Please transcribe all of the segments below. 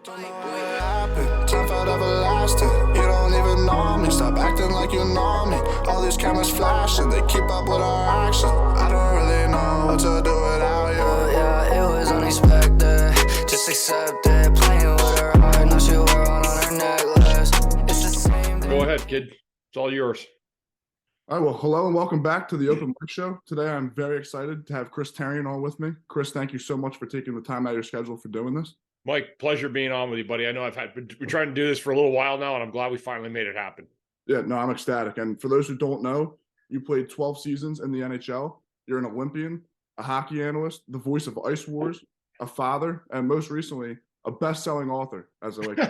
Don't know how it happened. Time felt everlasting. You don't even know me. Stop acting like you know me. All these cameras flashing, they keep up with our action. I don't really know what to do without you. Oh, yeah, it was unexpected. Just accept it. Playing with her heart. Now she wear on her necklace. It's the same thing. Go ahead, kid. It's all yours. All right, well, hello and welcome back to the Open Mic Show. Today, I'm very excited to have Chris Therien on with me. Chris, thank you so much for taking the time out of your schedule for doing this. Mike, pleasure being on with you, buddy. I know we're trying to do this for a little while now, and I'm glad we finally made it happen. Yeah, no, I'm ecstatic. And for those who don't know, you played 12 seasons in the NHL. You're an Olympian, a hockey analyst, the voice of Ice Wars, a father, and most recently, a best-selling author. As I like,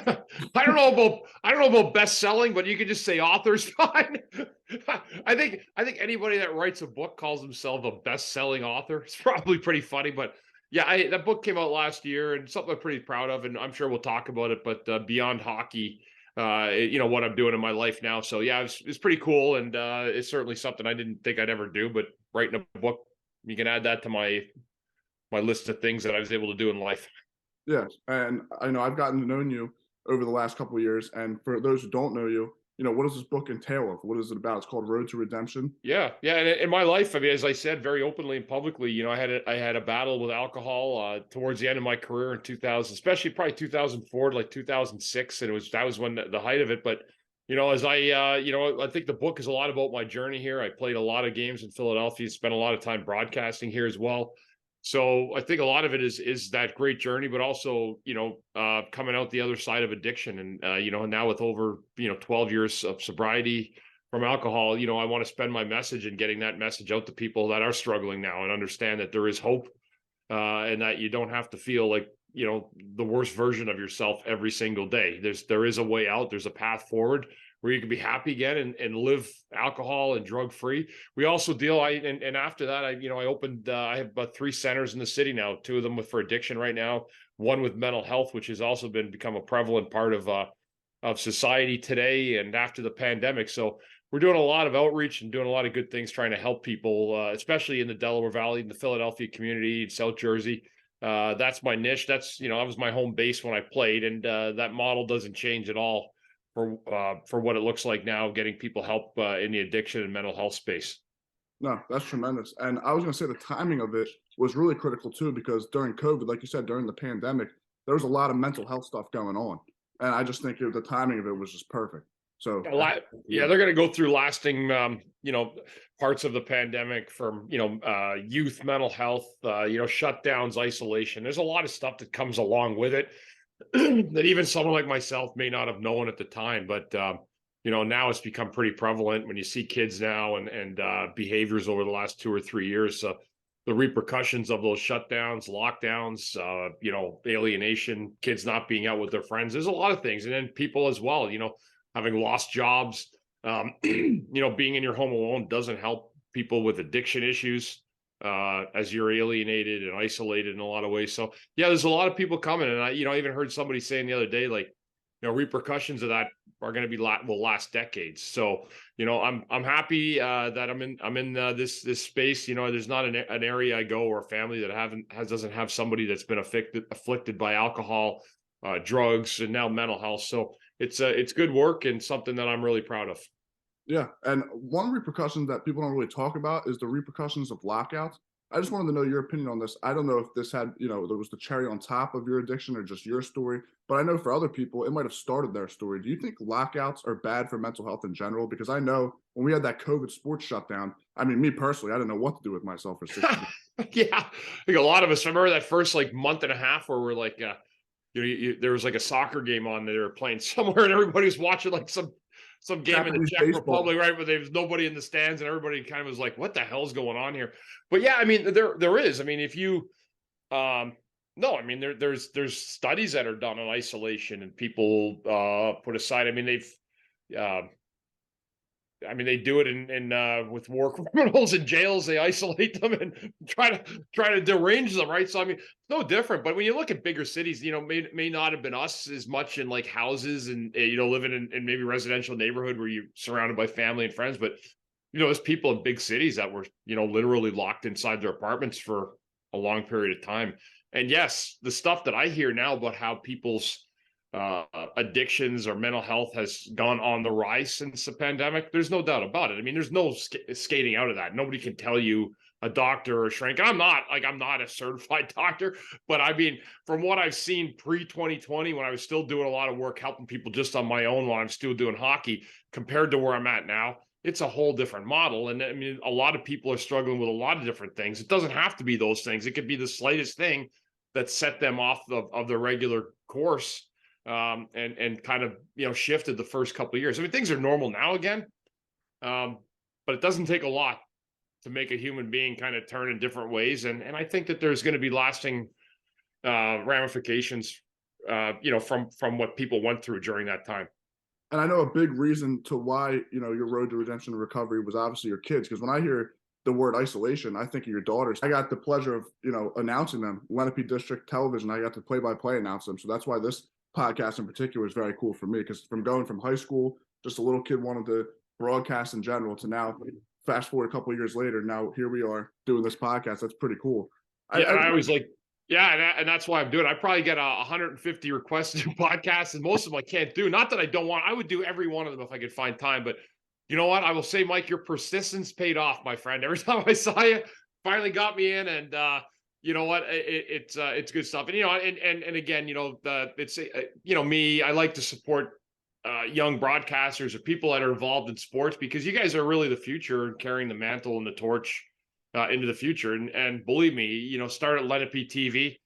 I don't know about best-selling, but you can just say author's fine. I think anybody that writes a book calls themselves a best-selling author. It's probably pretty funny, but yeah, that book came out last year, and something I'm pretty proud of, and I'm sure we'll talk about it. But beyond hockey, what I'm doing in my life now. So yeah, it's pretty cool, and it's certainly something I didn't think I'd ever do. But writing a book, you can add that to my list of things that I was able to do in life. yes, and I know I've gotten to know you over the last couple of years. And for those who don't know you, what does this book entail of? What is it about? It's called Road to Redemption. Yeah. And in my life, I mean, as I said, very openly and publicly, I had a battle with alcohol towards the end of my career in 2000, especially probably 2004 to like 2006, and that was when the height of it. But as I think the book is a lot about my journey here. I played a lot of games in Philadelphia, spent a lot of time broadcasting here as well. So I think a lot of it is that great journey, but also, coming out the other side of addiction. And, now with over, 12 years of sobriety from alcohol, I want to spend my message and getting that message out to people that are struggling now and understand that there is hope, and that you don't have to feel like, the worst version of yourself every single day. There is a way out. There's a path forward where you can be happy again and live alcohol and drug free. We also deal. And after that, I opened. I have about 3 centers in the city now. 2 of them for addiction right now. One with mental health, which has also become a prevalent part of society today and after the pandemic. So we're doing a lot of outreach and doing a lot of good things, trying to help people, especially in the Delaware Valley, in the Philadelphia community, in South Jersey. That's my niche. That was my home base when I played, and that model doesn't change at all for what it looks like now, getting people help in the addiction and mental health space. No, that's tremendous. And I was going to say the timing of it was really critical too, because during COVID, like you said, during the pandemic, there was a lot of mental health stuff going on. And I just think the timing of it was just perfect. So yeah, they're going to go through lasting, parts of the pandemic from, youth mental health, shutdowns, isolation. There's a lot of stuff that comes along with it that even someone like myself may not have known at the time. But, now it's become pretty prevalent when you see kids now and behaviors over the last 2 or 3 years. The repercussions of those shutdowns, lockdowns, alienation, kids not being out with their friends. There's a lot of things. And then people as well, having lost jobs, being in your home alone doesn't help people with addiction issues, as you're alienated and isolated in a lot of ways. So yeah, there's a lot of people coming. And I even heard somebody saying the other day, like, repercussions of that are going to will last decades. So, I'm happy that I'm in this space. There's not an area I go or a family that doesn't have somebody that's been afflicted by alcohol, drugs, and now mental health. So it's good work and something that I'm really proud of. Yeah, and one repercussion that people don't really talk about is the repercussions of lockouts. I just wanted to know your opinion on this. I don't know if this had, there was the cherry on top of your addiction or just your story, but I know for other people, it might have started their story. Do you think lockouts are bad for mental health in general? Because I know when we had that COVID sports shutdown, I mean, me personally, I didn't know what to do with myself for 6 months. Yeah, I think a lot of us remember that first month and a half where we're like, there was like a soccer game on that they were playing somewhere and everybody was watching like some game in the Czech Republic, right? But there was nobody in the stands and everybody kind of was like, what the hell's going on here? But yeah, I mean, there is. I mean, if you, no, I mean, there's studies that are done on isolation and people put aside. I mean, they do it in with war criminals in jails. They isolate them and try to derange them, right? So I mean, it's no different. But when you look at bigger cities, may not have been us as much in like houses and living in maybe residential neighborhood where you're surrounded by family and friends. But there's people in big cities that were literally locked inside their apartments for a long period of time. And yes, the stuff that I hear now about how people's addictions or mental health has gone on the rise since the pandemic. There's no doubt about it. I mean, there's no skating out of that. Nobody can tell you, a doctor or a shrink. And I'm not a certified doctor, but I mean, from what I've seen pre-2020, when I was still doing a lot of work helping people just on my own while I'm still doing hockey, compared to where I'm at now, it's a whole different model. And I mean, a lot of people are struggling with a lot of different things. It doesn't have to be those things. It could be the slightest thing that set them off of their regular course, and kind of, shifted the first couple of years. I mean, things are normal now again, but it doesn't take a lot to make a human being kind of turn in different ways. And I think that there's going to be lasting ramifications, from what people went through during that time. And I know a big reason to why, your road to redemption and recovery was obviously your kids. Because when I hear the word isolation, I think of your daughters. I got the pleasure of, announcing them, Lenape District Television. I got to play-by-play announce them. So that's why this podcast in particular is very cool for me, because from going from high school, just a little kid wanted to broadcast in general, to now fast forward a couple of years later, now here we are doing this podcast. That's pretty cool. I always like, and that's why I'm doing it. I probably get 150 requests to podcasts, and most of them I can't do. Not that I don't want. I would do every one of them if I could find time. But you know what? I will say, Mike, your persistence paid off, my friend. Every time I saw you, finally got me in, and you know what? It's good stuff. And and again, it's me. I like to support young broadcasters or people that are involved in sports, because you guys are really the future and carrying the mantle and the torch into the future. And believe me, start at Lenape TV.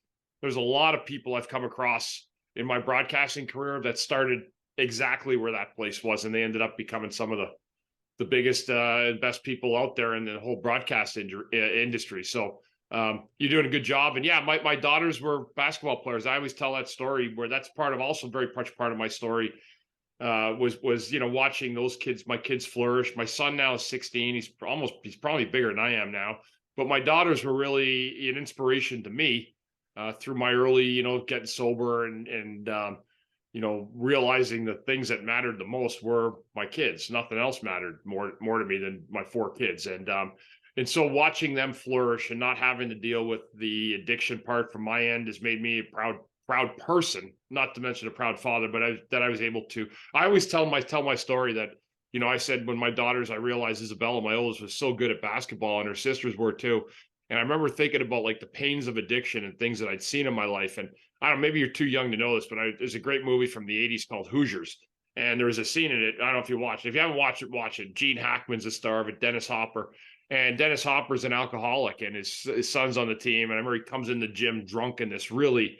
There's a lot of people I've come across in my broadcasting career that started exactly where that place was, and they ended up becoming some of the biggest and best people out there in the whole broadcast industry. So you're doing a good job. And yeah, my daughters were basketball players. I always tell that story, where that's also very much part of my story. Was watching those kids, my kids flourish. My son now is 16. He's probably bigger than I am now. But my daughters were really an inspiration to me through my early, getting sober and realizing the things that mattered the most were my kids. Nothing else mattered more to me than my 4 kids. And so watching them flourish and not having to deal with the addiction part from my end has made me a proud person, not to mention a proud father, but I was able to. I always tell my story that, I said when my daughters, I realized Isabella, my oldest, was so good at basketball, and her sisters were too. And I remember thinking about like the pains of addiction and things that I'd seen in my life. And I don't know, maybe you're too young to know this, but there's a great movie from the 80s called Hoosiers. And there was a scene in it. I don't know if you watched it. If you haven't watched it, watch it. Gene Hackman's the star of it, Dennis Hopper. And Dennis Hopper's an alcoholic, and his son's on the team. And I remember he comes in the gym drunk, in this really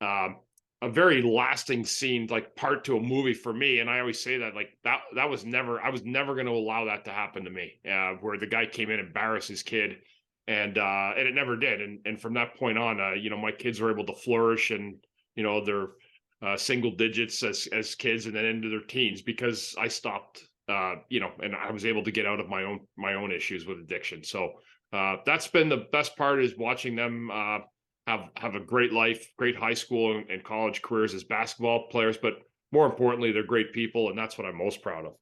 a very lasting scene, like part to a movie for me. And I always say that, like, that was never, I was never going to allow that to happen to me, where the guy came in and embarrassed his kid, and it never did. And from that point on, my kids were able to flourish, and they're single digits as kids, and then into their teens, because I stopped, and I was able to get out of my own issues with addiction. So that's been the best part, is watching them have a great life, great high school and college careers as basketball players, but more importantly, they're great people, and that's what I'm most proud of.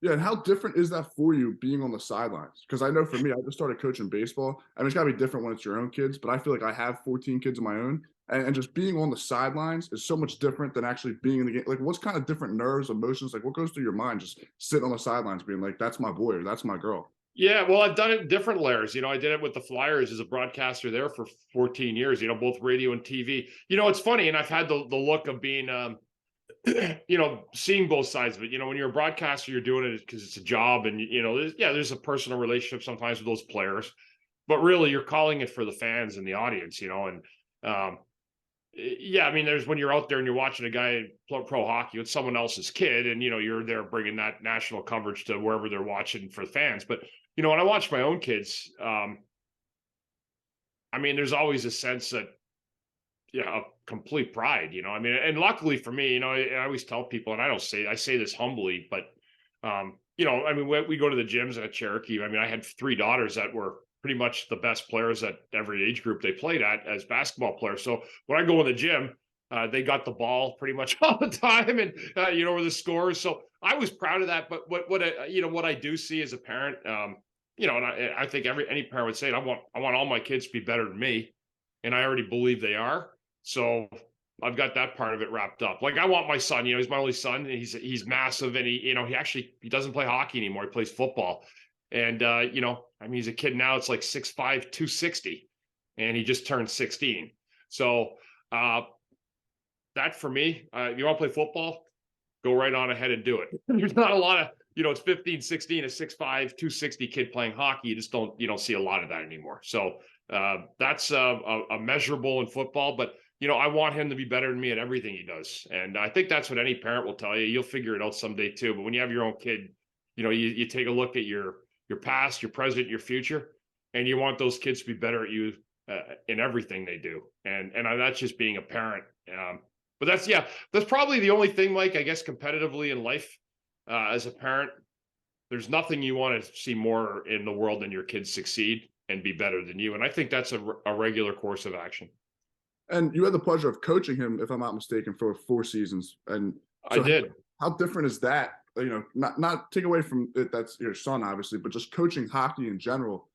Yeah, and how different is that for you being on the sidelines? Because I know for me, I just started coaching baseball, and it's got to be different when it's your own kids, but I feel like I have 14 kids of my own, and just being on the sidelines is so much different than actually being in the game. Like, what's kind of different nerves, emotions, like what goes through your mind just sitting on the sidelines being like, that's my boy or that's my girl? Yeah, well, I've done it in different layers. I did it with the Flyers as a broadcaster there for 14 years, both radio and TV. It's funny, and I've had the look of being, seeing both sides of it. When you're a broadcaster, you're doing it because it's a job, and, there's a personal relationship sometimes with those players, but really you're calling it for the fans and the audience, and I mean, there's when you're out there and you're watching a guy play pro hockey with someone else's kid, and, you're there bringing that national coverage to wherever they're watching for the fans. But when I watch my own kids, I mean, there's always a sense that, of complete pride, I mean, and luckily for me, I always tell people, and I say this humbly, but, I mean, we go to the gyms at Cherokee. I mean, I had 3 daughters that were pretty much the best players at every age group they played at as basketball players. So when I go in the gym, they got the ball pretty much all the time, and were the scores. So I was proud of that. But what I do see as a parent, and I think any parent would say it, I want all my kids to be better than me, and I already believe they are. So I've got that part of it wrapped up. Like I want my son, he's my only son, and he's massive, and he doesn't play hockey anymore. He plays football. And he's a kid now, it's like 6'5", 260, and he just turned 16. So that for me, you want to play football, go right on ahead and do it. There's not a lot of, it's 15, 16, a 6'5", 260 kid playing hockey. You don't see a lot of that anymore. So that's a measurable in football, but I want him to be better than me at everything he does. And I think that's what any parent will tell you. You'll figure it out someday too. But when you have your own kid, you take a look at your past, your present, your future, and you want those kids to be better at you in everything they do. And that's just being a parent. But that's probably the only thing, Mike, I guess, competitively in life as a parent. There's nothing you want to see more in the world than your kids succeed and be better than you. And I think that's a regular course of action. And you had the pleasure of coaching him, if I'm not mistaken, for 4 seasons. And so I did. How different is that? Not take away from it, that's your son, obviously, but just coaching hockey in general,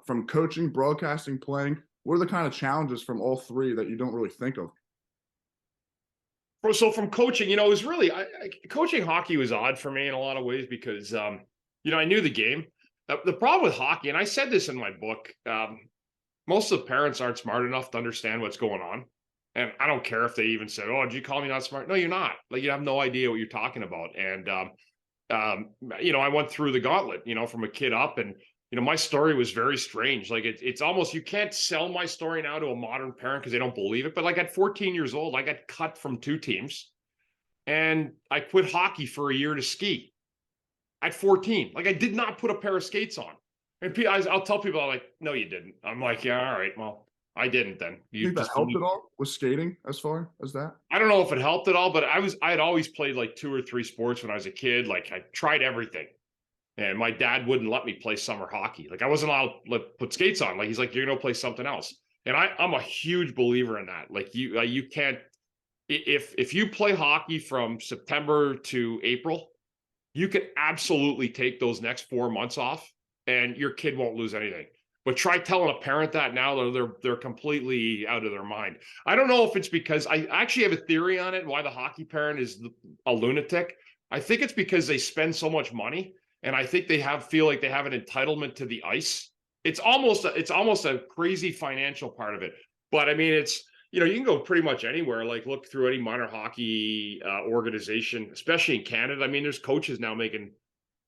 from coaching, broadcasting, playing, what are the kind of challenges from all 3 that you don't really think of? So from coaching, it was really, coaching hockey was odd for me in a lot of ways because, I knew the game. The problem with hockey, and I said this in my book, most of the parents aren't smart enough to understand what's going on. And I don't care if they even said, "Oh, did you call me not smart?" No, you're not. Like, you have no idea what you're talking about. And, I went through the gauntlet, from a kid up, and, my story was very strange. Like it's almost, you can't sell my story now to a modern parent because they don't believe it. But like at 14 years old, I got cut from 2 teams and I quit hockey for a year to ski at 14. Like I did not put a pair of skates on. And I'll tell people, I'm like, "No, you didn't." I'm like, "Yeah, all right, well, I didn't then." You think that helped at all with skating as far as that? I don't know if it helped at all, but I had always played like 2 or 3 sports when I was a kid. Like I tried everything. And my dad wouldn't let me play summer hockey. Like I wasn't allowed to put skates on. Like he's like, "You're going to play something else." And I'm a huge believer in that. Like you can't, if you play hockey from September to April, you can absolutely take those next 4 months off and your kid won't lose anything. But try telling a parent that now, they're completely out of their mind. I don't know if it's because I actually have a theory on it, why the hockey parent is a lunatic. I think it's because they spend so much money, and I think they feel like they have an entitlement to the ice. It's almost a crazy financial part of it. But I mean, it's, you can go pretty much anywhere. Like look through any minor hockey organization, especially in Canada. I mean, there's coaches now making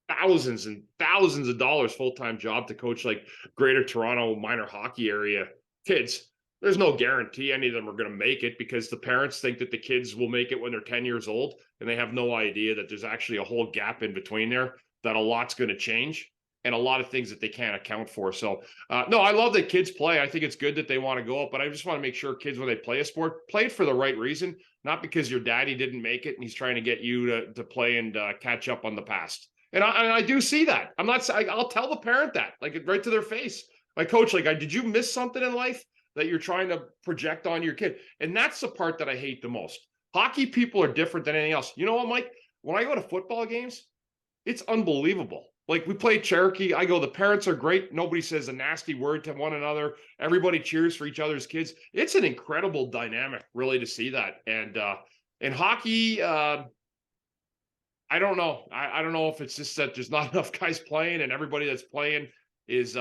thousands and thousands of dollars full-time job to coach like Greater Toronto minor hockey area kids. There's no guarantee any of them are going to make it because the parents think that the kids will make it when they're 10 years old, and they have no idea that there's actually a whole gap in between there, that a lot's going to change and a lot of things that they can't account for. So no, I love that kids play. I think it's good that they want to go up, but I just want to make sure kids, when they play a sport, play it for the right reason, not because your daddy didn't make it and he's trying to get you to play and catch up on the past. And I do see that. I'll tell the parent that, like, right to their face. My coach, like, did you miss something in life that you're trying to project on your kid? And that's the part that I hate the most. Hockey people are different than anything else. You know what, Mike? When I go to football games, it's unbelievable. Like we play Cherokee. I go, the parents are great. Nobody says a nasty word to one another. Everybody cheers for each other's kids. It's an incredible dynamic, really, to see that. And in hockey, I don't know. I don't know if it's just that there's not enough guys playing, and everybody that's playing is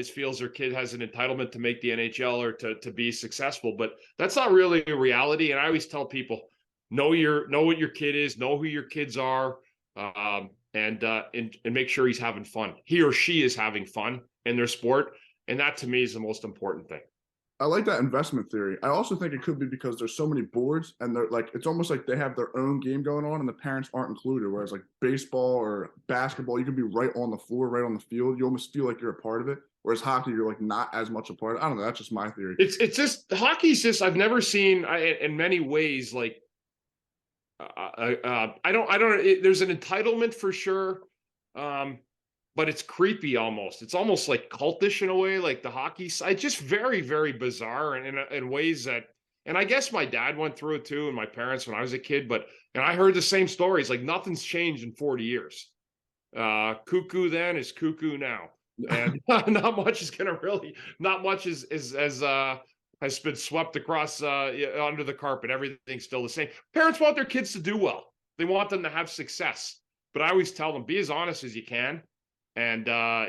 feels their kid has an entitlement to make the NHL or to be successful. But that's not really a reality. And I always tell people, know what your kid is, know who your kids are, and make sure he's having fun. He or she is having fun in their sport, and that to me is the most important thing. I like that investment theory. I also think it could be because there's so many boards, and they're like, it's almost like they have their own game going on and the parents aren't included. Whereas like baseball or basketball, you can be right on the floor, right on the field. You almost feel like you're a part of it. Whereas hockey, you're like not as much a part. I don't know. That's just my theory. It's just, hockey's just, I've never seen in many ways, like, I don't, there's an entitlement for sure. But it's creepy almost. It's almost like cultish in a way, like the hockey side. Just very, very bizarre in ways that, and I guess my dad went through it too, and my parents when I was a kid, and I heard the same stories, like nothing's changed in 40 years. Cuckoo then is cuckoo now. And not much is has been swept across under the carpet. Everything's still the same. Parents want their kids to do well. They want them to have success. But I always tell them, be as honest as you can, and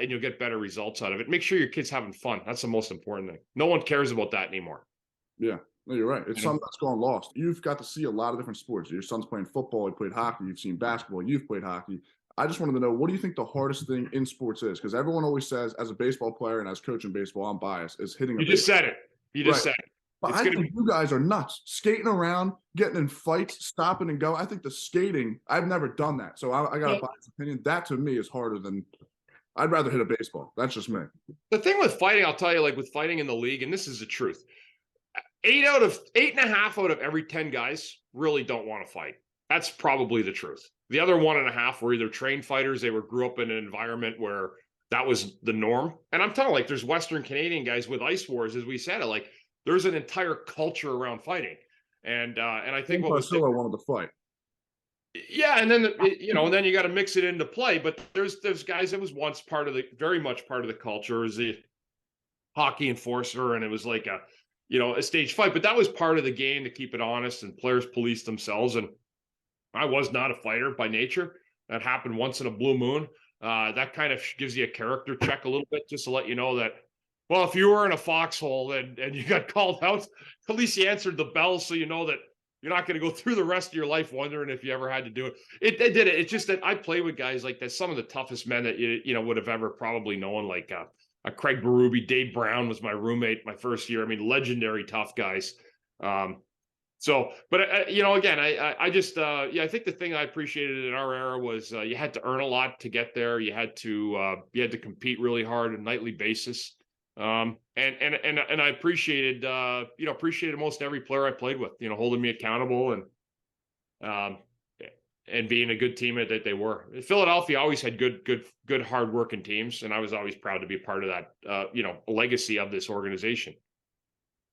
you'll get better results out of it. Make sure your kid's having fun. That's the most important thing. No one cares about that anymore. Yeah, no, you're right. It's You know? something that's gone lost. You've got to see a lot of different sports. Your son's playing football. He played hockey. You've seen basketball. You've played hockey. I just wanted to know, what do you think the hardest thing in sports is? Because everyone always says, as a baseball player and as coaching baseball, I'm biased, is hitting a You just baseball. said it. You just Right. said it. But It's I gonna think be you guys are nuts, skating around, getting in fights, stopping and going. I think the skating, I've never done that. So I got a biased opinion. That to me is harder than, I'd rather hit a baseball. That's just me. the thing with fighting. I'll tell you, like with fighting in the league, and this is the truth. 8.5 out of every 10 guys really don't want to fight. That's probably the truth. The other 1.5 were either trained fighters. They grew up in an environment where that was the norm. And I'm telling you, like, there's Western Canadian guys with ice wars, as we said, like there's an entire culture around fighting. And I think what was wanted to fight. yeah, and then and then you got to mix it into play. But there's guys that was once very much part of the culture, is the hockey enforcer, and it was like a stage fight. But that was part of the game, to keep it honest, and players police themselves. And I was not a fighter by nature. That happened once in a blue moon. That kind of gives you a character check a little bit, just to let you know that, well, if you were in a foxhole and you got called out, at least you answered the bell, so you know that you're not going to go through the rest of your life wondering if you ever had to do it. It did it. It's just that I play with guys like that. Some of the toughest men that you would have ever probably known, like Craig Berube. Dave Brown was my roommate my first year. I mean, legendary tough guys. But again, I just I think the thing I appreciated in our era was you had to earn a lot to get there. You had to compete really hard on a nightly basis. And I appreciated most every player I played with, holding me accountable and being a good teammate that they were. Philadelphia always had good hardworking teams, and I was always proud to be a part of that legacy of this organization.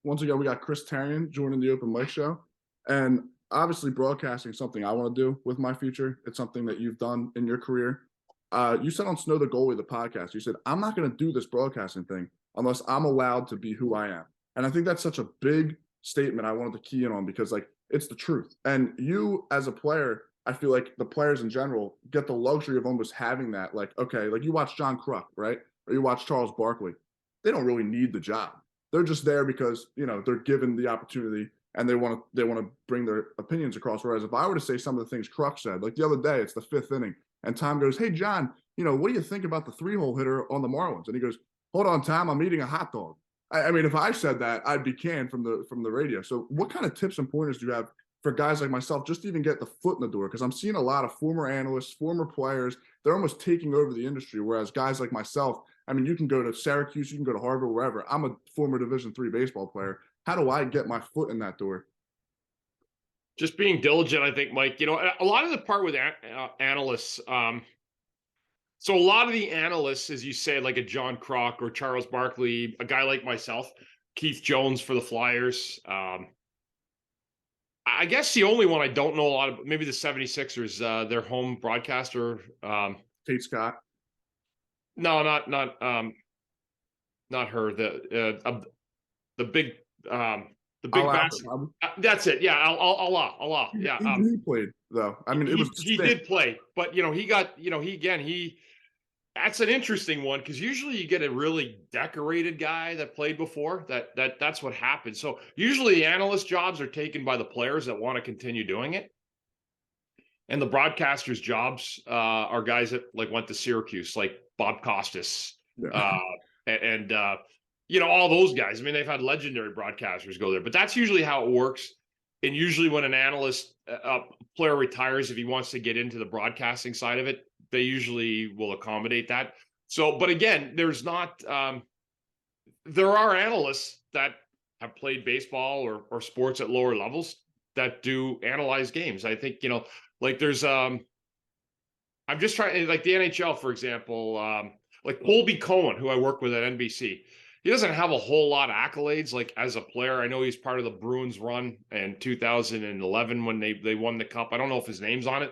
Once again, we got Chris Therien joining the open mic show, and obviously broadcasting is something I want to do with my future. It's something that you've done in your career. You said on Snow the Goalie, the podcast, you said, I'm not going to do this broadcasting thing unless I'm allowed to be who I am. And I think that's such a big statement I wanted to key in on, because like, it's the truth. And you as a player, I feel like the players in general get the luxury of almost having that. Like, okay, like you watch John Kruk, right? Or you watch Charles Barkley. They don't really need the job. They're just there because, they're given the opportunity and they want to bring their opinions across. Whereas if I were to say some of the things Kruk said, like the other day, it's the 5th inning, and Tom goes, "Hey, John, what do you think about the 3-hole hitter on the Marlins?" And he goes, "Hold on, Tom, I'm eating a hot dog." I mean, if I said that, I'd be canned from the radio. So what kind of tips and pointers do you have for guys like myself, just to even get the foot in the door? Because I'm seeing a lot of former analysts, former players, they're almost taking over the industry. Whereas guys like myself, I mean, you can go to Syracuse, you can go to Harvard, wherever. I'm a former Division III baseball player. How do I get my foot in that door? Just being diligent, I think, Mike. A lot of the part with analysts. So a lot of the analysts, as you say, like a John Kruk or Charles Barkley, a guy like myself, Keith Jones for the Flyers. I guess the only one I don't know a lot about, maybe the 76ers, their home broadcaster. Tate Scott. No, not her. The big basketball. That's it. Yeah, Allah. Yeah. He played though. I mean, he did play, but he got that's an interesting one, because usually you get a really decorated guy that played before. That's what happens. So usually the analyst jobs are taken by the players that want to continue doing it, and the broadcasters' jobs are guys that like went to Syracuse, like Bob Costas, and all those guys. I mean, they've had legendary broadcasters go there, but that's usually how it works. And usually when an analyst player retires, if he wants to get into the broadcasting side of it, they usually will accommodate that. So, but again, there's not, there are analysts that have played baseball or sports at lower levels that do analyze games. I think, like there's, I'm just trying, like the NHL, for example, like Colby Cohen, who I work with at NBC. He doesn't have a whole lot of accolades, like as a player. I know he's part of the Bruins run in 2011 when they won the cup. I don't know if his name's on it,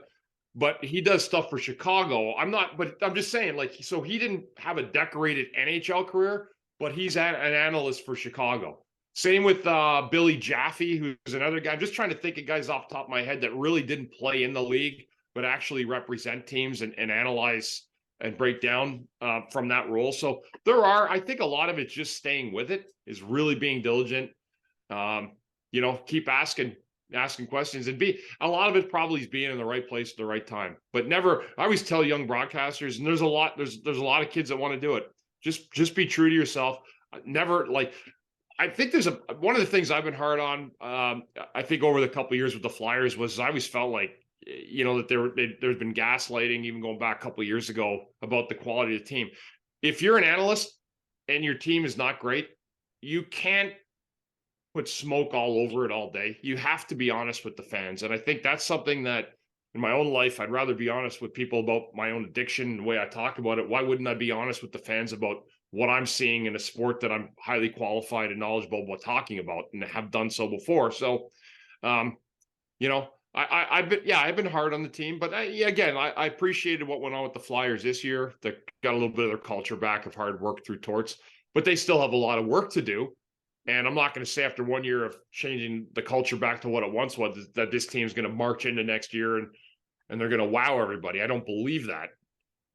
but he does stuff for Chicago. But I'm just saying, like, so he didn't have a decorated NHL career, but he's an analyst for Chicago. Same with Billy Jaffe, who's another guy. I'm just trying to think of guys off the top of my head that really didn't play in the league, but actually represent teams and analyze and break down from that role. So I think a lot of it's just staying with it, is really being diligent. Keep asking questions, and a lot of it probably is being in the right place at the right time. But never, I always tell young broadcasters, and there's a lot of kids that want to do it. Just be true to yourself. Never I think there's one of the things I've been hard on. I think over the couple of years with the Flyers was I always felt like, that there's been gaslighting, even going back a couple of years ago, about the quality of the team. If you're an analyst and your team is not great, you can't put smoke all over it all day. You have to be honest with the fans. And I think that's something that in my own life, I'd rather be honest with people about my own addiction and the way I talk about it. Why wouldn't I be honest with the fans about what I'm seeing in a sport that I'm highly qualified and knowledgeable about talking about, and have done so before? So, I've been hard on the team, but I appreciated what went on with the Flyers this year. They got a little bit of their culture back of hard work through torts, but they still have a lot of work to do. And I'm not going to say after 1 year of changing the culture back to what it once was that this team's going to march into next year and they're going to wow everybody. I don't believe that.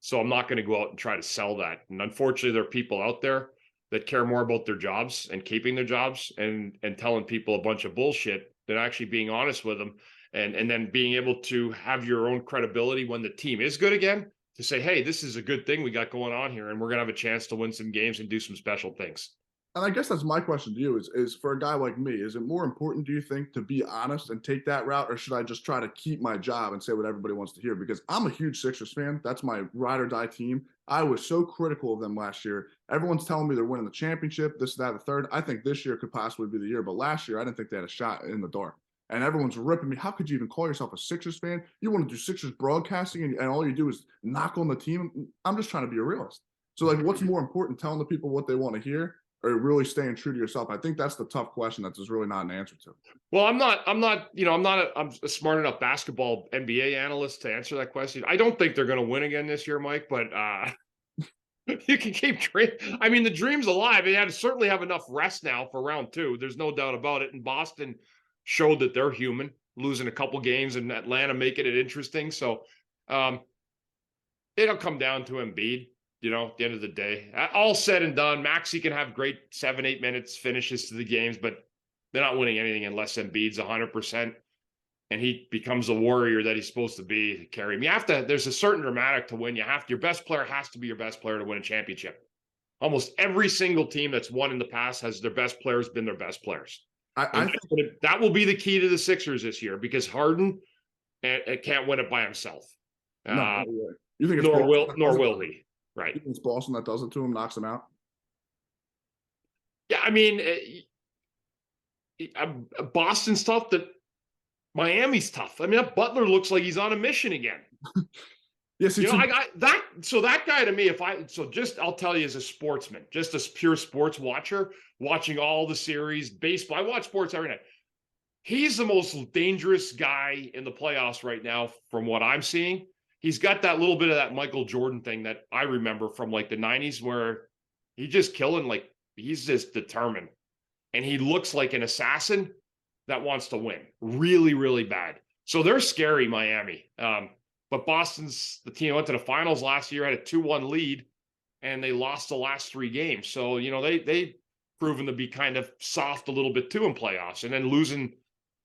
So I'm not going to go out and try to sell that. And unfortunately, there are people out there that care more about their jobs and keeping their jobs and telling people a bunch of bullshit than actually being honest with them. And then being able to have your own credibility when the team is good again, to say, hey, this is a good thing we got going on here, and we're going to have a chance to win some games and do some special things. And I guess that's my question to you is for a guy like me, is it more important, do you think, to be honest and take that route, or should I just try to keep my job and say what everybody wants to hear? Because I'm a huge Sixers fan. That's my ride or die team. I was so critical of them last year. Everyone's telling me they're winning the championship, this, that, the third. I think this year could possibly be the year, but last year I didn't think they had a shot in the dark. And everyone's ripping me. How could you even call yourself a Sixers fan? You want to do Sixers broadcasting and all you do is knock on the team? I'm just trying to be a realist. So, what's more important, telling the people what they want to hear, or really staying true to yourself? I think that's the tough question that there's really not an answer to. Well, I'm a smart enough basketball NBA analyst to answer that question. I don't think they're going to win again this year, Mike, but you can keep dreaming. I mean, the dream's alive. They certainly have enough rest now for round 2. There's no doubt about it. And Boston showed that they're human, losing a couple games, and Atlanta making it interesting. So it'll come down to Embiid. At the end of the day, all said and done, Maxey can have great 7-8 minutes finishes to the games, but they're not winning anything unless Embiid's 100% and he becomes the warrior that he's supposed to be to carry him. There's a certain dramatic to win. Your best player has to be your best player to win a championship. Almost every single team that's won in the past has their best players been their best players. I think that will be the key to the Sixers this year, because Harden can't win it by himself. No, you think nor will he. Right. You think it's Boston that does it to him, knocks him out? Yeah, I mean, Boston's tough. Miami's tough. I mean, that Butler looks like he's on a mission again. Yes, that guy to me, I'll tell you, as a sportsman, just a pure sports watcher, watching all the series, baseball, I watch sports every night. He's the most dangerous guy in the playoffs right now, from what I'm seeing. He's got that little bit of that Michael Jordan thing that I remember from the 90s, where he's just killing, he's just determined. And he looks like an assassin that wants to win really, really bad. So they're scary, Miami. But Boston's the team that went to the finals last year, had a 2-1 lead, and they lost the last 3 games. So, they've proven to be kind of soft a little bit too in playoffs. And then losing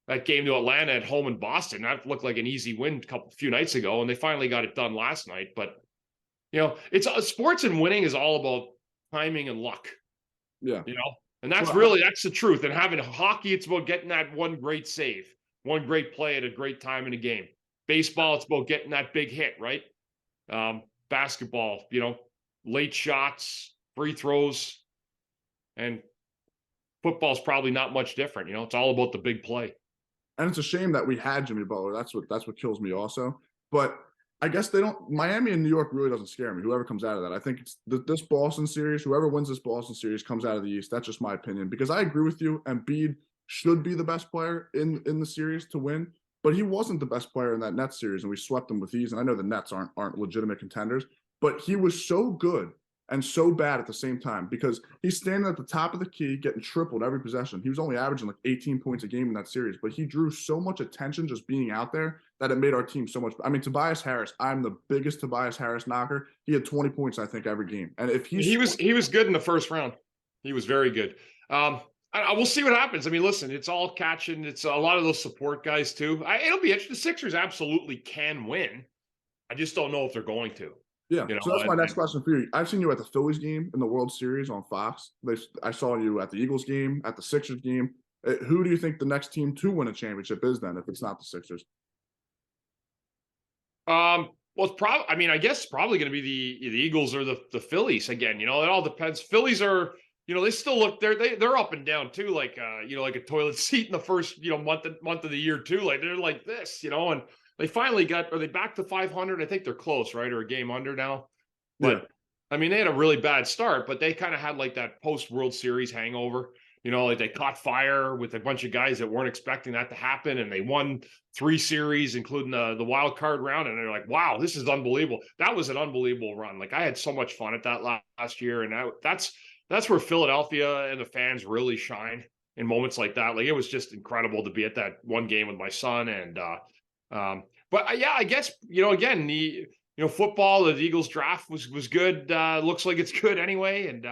that game to Atlanta at home in Boston, that looked like an easy win a few nights ago, and they finally got it done last night. But, it's sports, and winning is all about timing and luck. Yeah. And that's the truth. And having hockey, it's about getting that one great save, one great play at a great time in a game. Baseball, it's about getting that big hit, right? Basketball, late shots, free throws, and football's probably not much different. It's all about the big play. And it's a shame that we had Jimmy Butler. That's what kills me also. But I guess Miami and New York really doesn't scare me, whoever comes out of that. I think it's this Boston series, whoever wins this Boston series comes out of the East. That's just my opinion, because I agree with you. Embiid should be the best player in the series to win, but he wasn't the best player in that Nets series, and we swept them with ease. And I know the Nets aren't legitimate contenders, but he was so good and so bad at the same time because he's standing at the top of the key, getting tripled every possession. He was only averaging like 18 points a game in that series, but he drew so much attention just being out there that it made our team so much. I mean, Tobias Harris, I'm the biggest Tobias Harris knocker. He had 20 points, I think, every game. And if he was good in the first round. He was very good. We'll see what happens. I mean, listen, it's all catching. It's a lot of those support guys too. It'll be interesting. The Sixers absolutely can win. I just don't know if they're going to. Yeah, You know, so that's my next question for you. I've seen you at the Phillies game in the World Series on Fox. I saw you at the Eagles game, at the Sixers game. Who do you think the next team to win a championship is then, if it's not the Sixers? Well, it's probably. I mean, I guess probably going to be the Eagles or the Phillies again. You know, it all depends. Phillies are, you know, they still look they're up and down too, like you know, like a toilet seat in the first month of the year too. Like they're like this, you know, and they finally are they back to 500? I think they're close, right, or a game under now. But Yeah. I mean, they had a really bad start, but they kind of had like that post World Series hangover. You know, like they caught fire with a bunch of guys that weren't expecting that to happen, and they won 3 series, including the wild card round. And they're like, "Wow, this is unbelievable." That was an unbelievable run. Like I had so much fun at that last year, and that's where Philadelphia and the fans really shine in moments like that. Like it was just incredible to be at that one game with my son, and but yeah, I guess again football, the Eagles draft was good. Looks like it's good anyway, and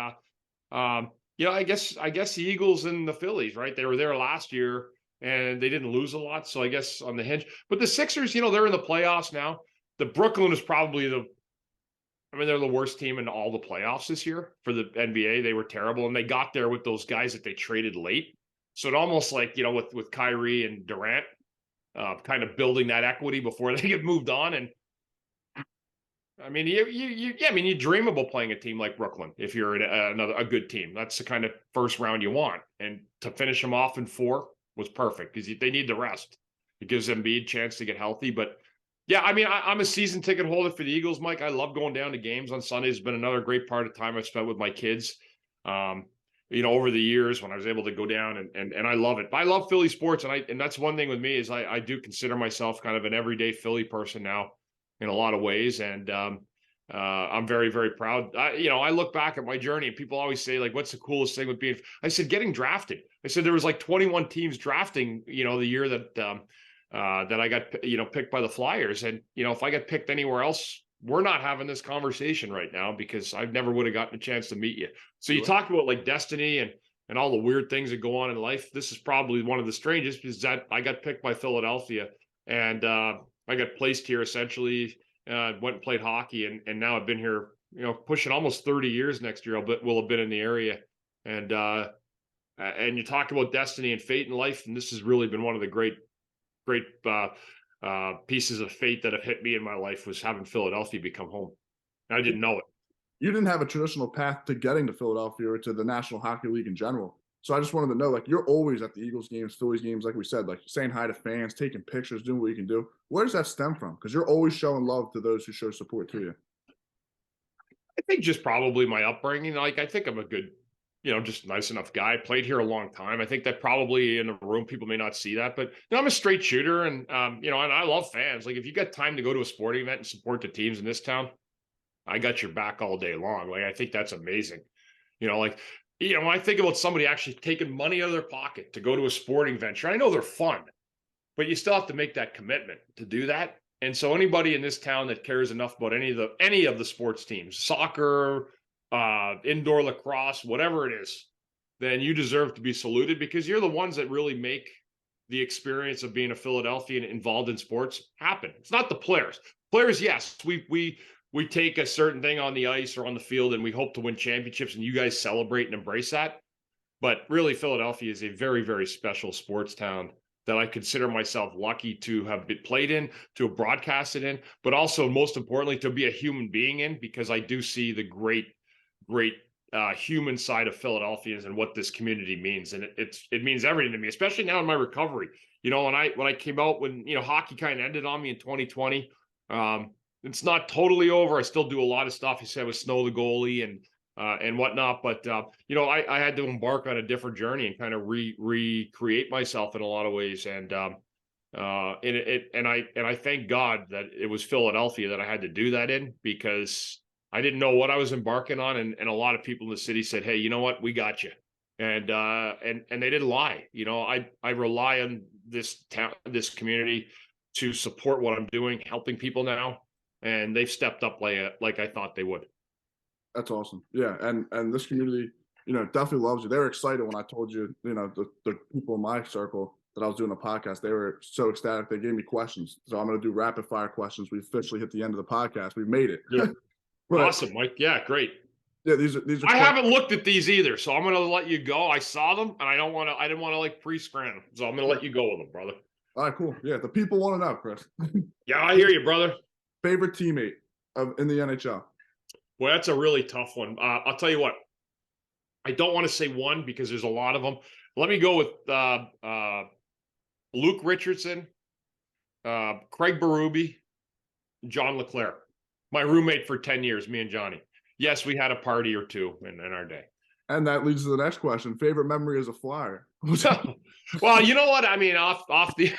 I guess the Eagles and the Phillies, right? They were there last year and they didn't lose a lot. So I guess on the hinge. But the Sixers, they're in the playoffs now. The Brooklyn is probably they're the worst team in all the playoffs this year for the NBA. They were terrible. And they got there with those guys that they traded late. So it almost like, with Kyrie and Durant, kind of building that equity before they get moved on. And I mean, you dream about playing a team like Brooklyn if you're a good team. That's the kind of first round you want, and to finish them off in 4 was perfect because they need the rest. It gives Embiid a chance to get healthy. But yeah, I mean, I'm a season ticket holder for the Eagles, Mike. I love going down to games on Sundays. It's been another great part of time I've spent with my kids. Over the years when I was able to go down and I love it. But I love Philly sports, and that's one thing with me is I do consider myself kind of an everyday Philly person now, in a lot of ways. And I'm very, very proud. I look back at my journey and people always say, like, what's the coolest thing with being, I said, getting drafted. I said, there was like 21 teams drafting, the year that I got, picked by the Flyers. And, if I got picked anywhere else, we're not having this conversation right now because I never would have gotten a chance to meet you. So you talk about like destiny and all the weird things that go on in life. This is probably one of the strangest because that I got picked by Philadelphia and, I got placed here essentially, went and played hockey, and now I've been here, pushing almost 30 years next year. Will have been in the area. And you talk about destiny and fate in life, and this has really been one of the great pieces of fate that have hit me in my life was having Philadelphia become home. I didn't know it. You didn't have a traditional path to getting to Philadelphia or to the National Hockey League in general. So I just wanted to know, like, you're always at the Eagles games, Phillies games, like we said, like saying hi to fans, taking pictures, doing what you can do. Where does that stem from? Because you're always showing love to those who show support to you. I think just probably my upbringing. Like, I think I'm a good, just nice enough guy. Played here a long time. I think that probably in the room, people may not see that, but I'm a straight shooter and, and I love fans. Like, if you got time to go to a sporting event and support the teams in this town, I got your back all day long. Like, I think that's amazing. When I think about somebody actually taking money out of their pocket to go to a sporting venture, I know they're fun, but you still have to make that commitment to do that. And so anybody in this town that cares enough about any of the sports teams, soccer, indoor lacrosse, whatever it is, then you deserve to be saluted because you're the ones that really make the experience of being a Philadelphian involved in sports happen. It's not the players. Players, yes, we take a certain thing on the ice or on the field and we hope to win championships and you guys celebrate and embrace that. But really, Philadelphia is a very, very special sports town that I consider myself lucky to have been played in, to have broadcasted in, but also most importantly, to be a human being in, because I do see the great human side of Philadelphians and what this community means. And it means everything to me, especially now in my recovery. When I came out, when, hockey kind of ended on me in 2020, it's not totally over. I still do a lot of stuff. You said with Snow the goalie and whatnot, but I had to embark on a different journey and kind of recreate myself in a lot of ways. And I thank God that it was Philadelphia that I had to do that in, because I didn't know what I was embarking on, and a lot of people in the city said, "Hey, you know what? We got you." And they didn't lie. You know, I rely on this town, this community, to support what I'm doing, helping people now, and they've stepped up like I thought they would. That's awesome. Yeah, and this community, definitely loves you. They were excited when I told you, the people in my circle that I was doing a podcast. They were so ecstatic. They gave me questions, so I'm going to do rapid fire questions. We officially hit the end of the podcast. We made it. Yeah. But, Awesome, Mike. Yeah, great. Yeah, these are. I haven't looked at these either, so I'm going to let you go. I saw them, and I didn't want to like pre-screen them, so I'm going to let you go with them, brother. All right, cool. Yeah, the people want to know, Chris. Yeah, I hear you, brother. Favorite teammate in the NHL? Well, that's a really tough one. I'll tell you what. I don't want to say one because there's a lot of them. Let me go with Luke Richardson, Craig Berube, John Leclerc. My roommate for 10 years, me and Johnny. Yes, we had a party or two in our day. And that leads to the next question. Favorite memory as a Flyer? Well, you know what? I mean, off the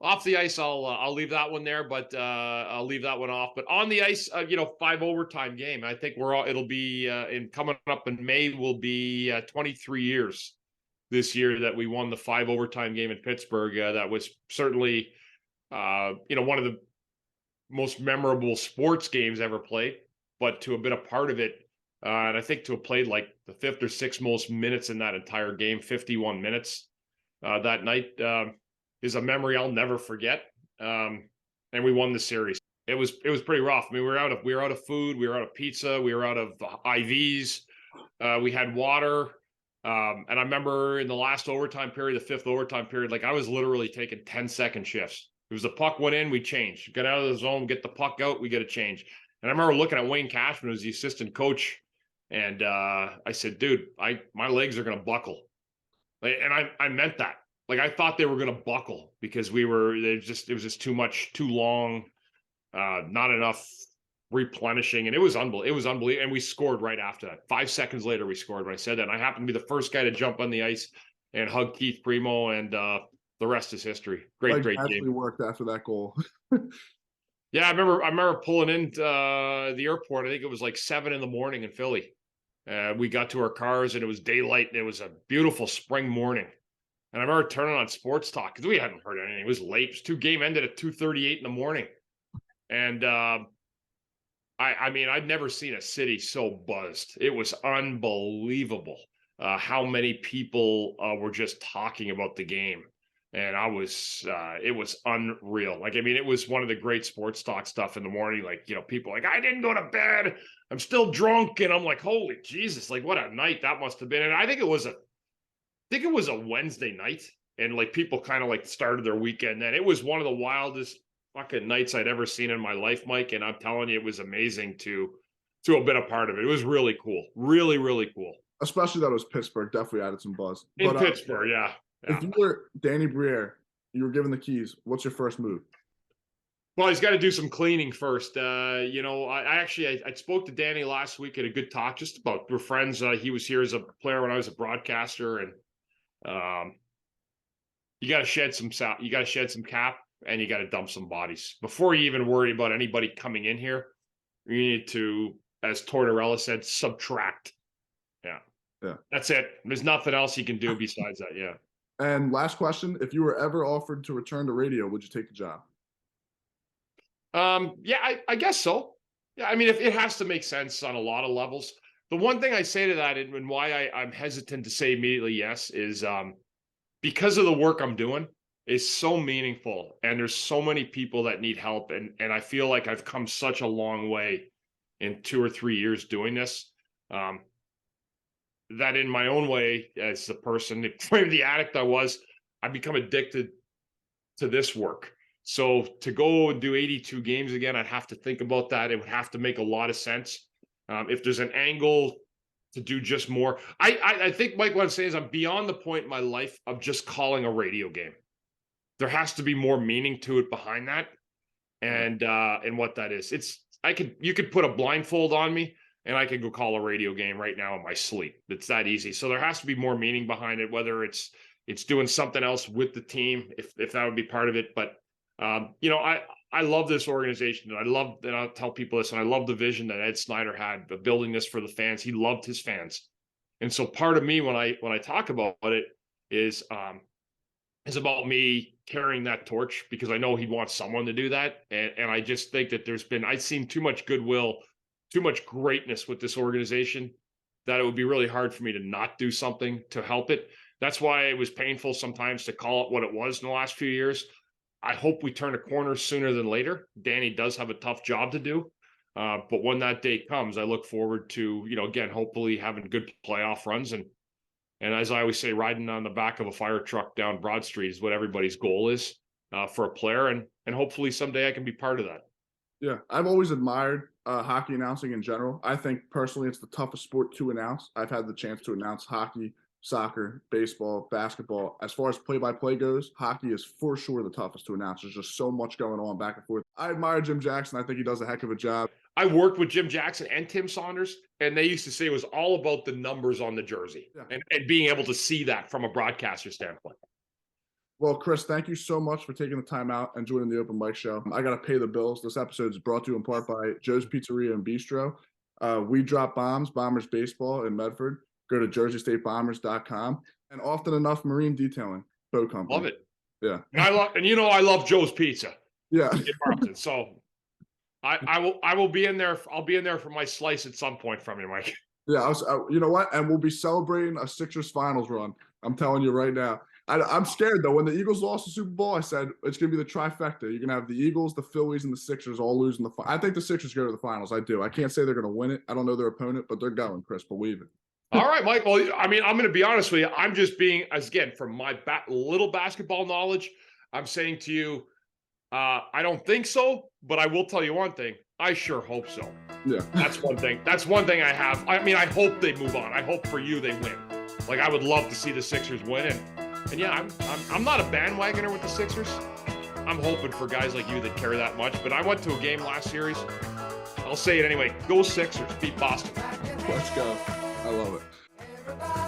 off the ice, I'll leave that one there, but I'll leave that one off. But on the ice, 5 overtime game. I think it'll be in coming up in May will be 23 years this year that we won the 5 overtime game in Pittsburgh. That was certainly one of the most memorable sports games ever played, but to have been a part of it. And I think to have played like the 5th or 6th most minutes in that entire game, 51 minutes that night, is a memory I'll never forget. And we won the series. It was pretty rough. I mean, we were out of food, we were out of pizza, we were out of IVs, we had water. And I remember in the last overtime period, the 5th overtime period, like I was literally taking 10-second shifts. It was the puck went in, we changed. Get out of the zone, get the puck out, we get a change. And I remember looking at Wayne Cashman, who's the assistant coach. And I said, dude, my legs are going to buckle. And I meant that. Like, I thought they were going to buckle because it was just too much, too long, not enough replenishing. And it was unbelievable. And we scored right after that. 5 seconds later, we scored when I said that. And I happened to be the first guy to jump on the ice and hug Keith Primo. And the rest is history. Great game. Actually worked after that goal. Yeah, I remember pulling into the airport. I think it was like 7 a.m. in Philly. We got to our cars and it was daylight and it was a beautiful spring morning. And I remember turning on sports talk because we hadn't heard anything. It was late. Game ended at 2:38 in the morning. And I mean, I'd never seen a city so buzzed. It was unbelievable how many people were just talking about the game. And it was unreal. Like, I mean, it was one of the great sports talk stuff in the morning. Like, people like, I didn't go to bed. I'm still drunk. And I'm like, holy Jesus, like what a night that must have been. And I think it was a Wednesday night. And like people kind of like started their weekend then. It was one of the wildest fucking nights I'd ever seen in my life, Mike. And I'm telling you, it was amazing to have been a part of it. It was really cool. Really, really cool. Especially that it was Pittsburgh. Definitely added some buzz. In Pittsburgh, yeah. If you were Danny Briere, you were given the keys, what's your first move? Well, he's got to do some cleaning first. I spoke to Danny last week at a good talk, just about we're friends. He was here as a player when I was a broadcaster, and you got to shed some cap, and you got to dump some bodies before you even worry about anybody coming in here. You need to, as Tortorella said, subtract. Yeah, that's it. There's nothing else you can do besides that. Yeah. And last question, if you were ever offered to return to radio, would you take the job? Yeah, I guess so. Yeah, I mean, if it has to make sense on a lot of levels. The one thing I say to that and why I'm hesitant to say immediately yes is because of the work I'm doing is so meaningful and there's so many people that need help. And I feel like I've come such a long way in 2 or 3 years doing this. That in my own way, as the person, the addict I was, I become addicted to this work. So to go and do 82 games again, I'd have to think about that. It would have to make a lot of sense. If there's an angle to do just more, I think, Mike, what I'm saying is I'm beyond the point in my life of just calling a radio game. There has to be more meaning to it behind that, and what that is. You could put a blindfold on me, and I could go call a radio game right now in my sleep. It's that easy. So there has to be more meaning behind it, whether it's doing something else with the team, if that would be part of it. But, I I love this organization, and I'll tell people this, and I love the vision that Ed Snyder had of building this for the fans. He loved his fans. And so part of me when I talk about it is about me carrying that torch, because I know he wants someone to do that. And I just think that I've seen too much goodwill, too much greatness with this organization, that it would be really hard for me to not do something to help it. That's why it was painful sometimes to call it what it was in the last few years. I hope we turn a corner sooner than later. Danny does have a tough job to do. But when that day comes, I look forward to, again, hopefully having good playoff runs. And as I always say, riding on the back of a fire truck down Broad Street is what everybody's goal is for a player. And hopefully someday I can be part of that. Yeah, I've always admired hockey announcing in general. I think personally it's the toughest sport to announce. I've had the chance to announce hockey, soccer, baseball, basketball. As far as play-by-play goes, hockey is for sure the toughest to announce. There's just so much going on back and forth. I admire Jim Jackson. I think he does a heck of a job. I worked with Jim Jackson and Tim Saunders, and they used to say it was all about the numbers on the jersey and being able to see that from a broadcaster standpoint. Well, Chris, thank you so much for taking the time out and joining the Open Mic Show. I got to pay the bills. This episode is brought to you in part by Joe's Pizzeria and Bistro. We drop bombs, Bombers Baseball in Medford. Go to JerseyStateBombers.com. And often enough, Marine Detailing, boat company. Love it. Yeah. And I love Joe's Pizza. Yeah. In Marlton. So I will be in there. I'll be in there for my slice at some point from you, Mike. Yeah. You know what? And we'll be celebrating a Sixers finals run. I'm telling you right now. I'm scared, though. When the Eagles lost the Super Bowl, I said it's going to be the trifecta. You're going to have the Eagles, the Phillies, and the Sixers all losing the I think the Sixers go to the finals. I do. I can't say they're going to win it. I don't know their opponent, but they're going, Chris. Believe it. All right, Mike. Well, I mean, I'm going to be honest with you. I'm just being, again, from my little basketball knowledge, I'm saying to you, I don't think so, but I will tell you one thing. I sure hope so. Yeah. That's one thing. That's one thing I have. I mean, I hope they move on. I hope for you they win. Like, I would love to see the Sixers win. And yeah, I'm not a bandwagoner with the Sixers. I'm hoping for guys like you that care that much. But I went to a game last series. I'll say it anyway. Go Sixers. Beat Boston. Let's go. I love it.